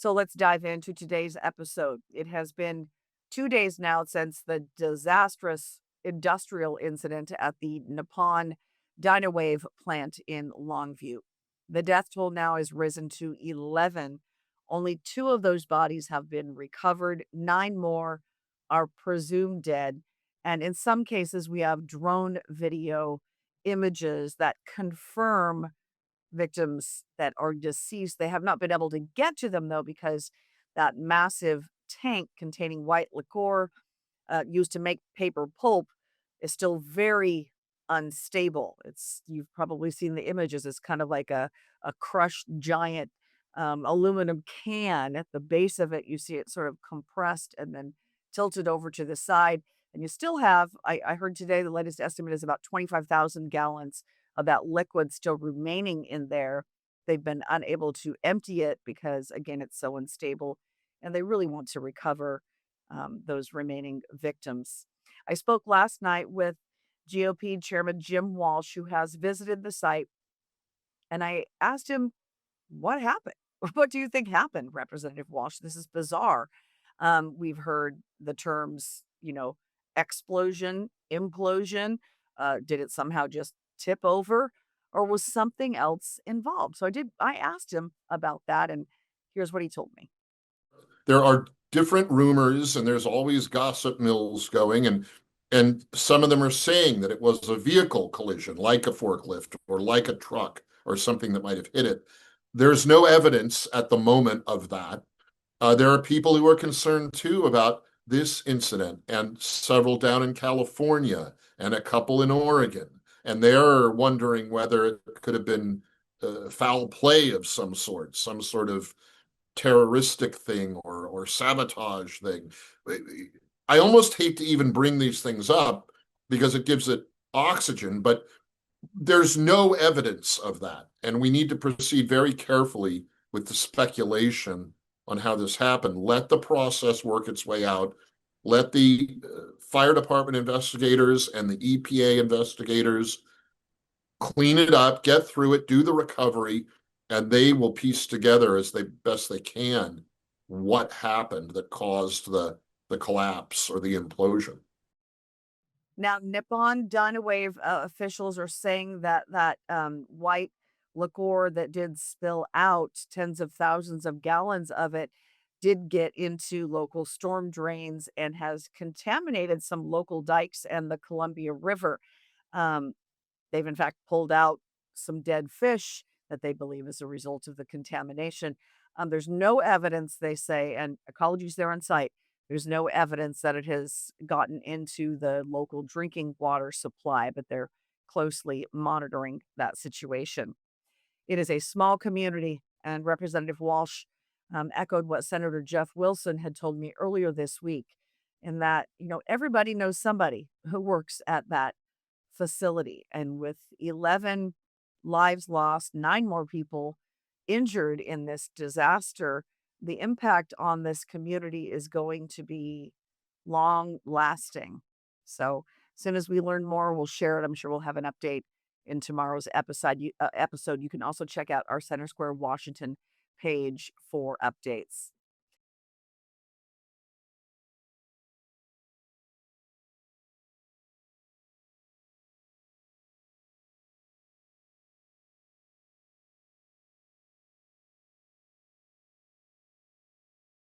So let's dive into today's episode. It has been 2 days now since the disastrous industrial incident at the Nippon DynaWave plant in Longview. The death toll now has risen to 11. Only two of those bodies have been recovered. Nine more are presumed dead. And in some cases, we have drone video images that confirm victims that are deceased. They have not been able to get to them, though, because that massive tank containing white liquor used to make paper pulp is still very unstable. You've probably seen the images. It's kind of like a crushed giant aluminum can. At the base of it, you see it sort of compressed and then tilted over to the side. And you still have, I heard today, the latest estimate is about 25,000 gallons of that liquid still remaining in there. They've been unable to empty it because, again, it's so unstable. And they really want to recover those remaining victims. I spoke last night with GOP Chairman Jim Walsh, who has visited the site, and I asked him, what happened? What do you think happened, Representative Walsh? This is bizarre. We've heard the terms, explosion, implosion. Did it somehow just tip over, or was something else involved? I asked him about that, and here's what he told me. There are different rumors and there's always gossip mills going, and some of them are saying that it was a vehicle collision like a forklift or like a truck or something that might have hit it. There's no evidence at the moment of that. There are people who are concerned too about this incident, and several down in California and a couple in Oregon, and they're wondering whether it could have been foul play of some sort of terroristic thing or sabotage thing. I almost hate to even bring these things up because it gives it oxygen, but there's no evidence of that. And we need to proceed very carefully with the speculation on how this happened. Let the process work its way out. Let the fire department investigators and the EPA investigators clean it up, get through it, do the recovery, and they will piece together as they best they can what happened that caused the collapse or the implosion. Now, Nippon DynaWave officials are saying that white liquor that did spill out, tens of thousands of gallons of it, did get into local storm drains and has contaminated some local dikes and the Columbia River. Um, they've in fact pulled out some dead fish that they believe is a result of the contamination. There's no evidence, they say, and ecology's there on site. There's no evidence that it has gotten into the local drinking water supply, but they're closely monitoring that situation. It is a small community, and Representative Walsh echoed what Senator Jeff Wilson had told me earlier this week, in that, everybody knows somebody who works at that facility. And with 11 lives lost, nine more people injured in this disaster, the impact on this community is going to be long lasting. So, as soon as we learn more, we'll share it. I'm sure we'll have an update in tomorrow's episode. You can also check out our Center Square Washington page for updates.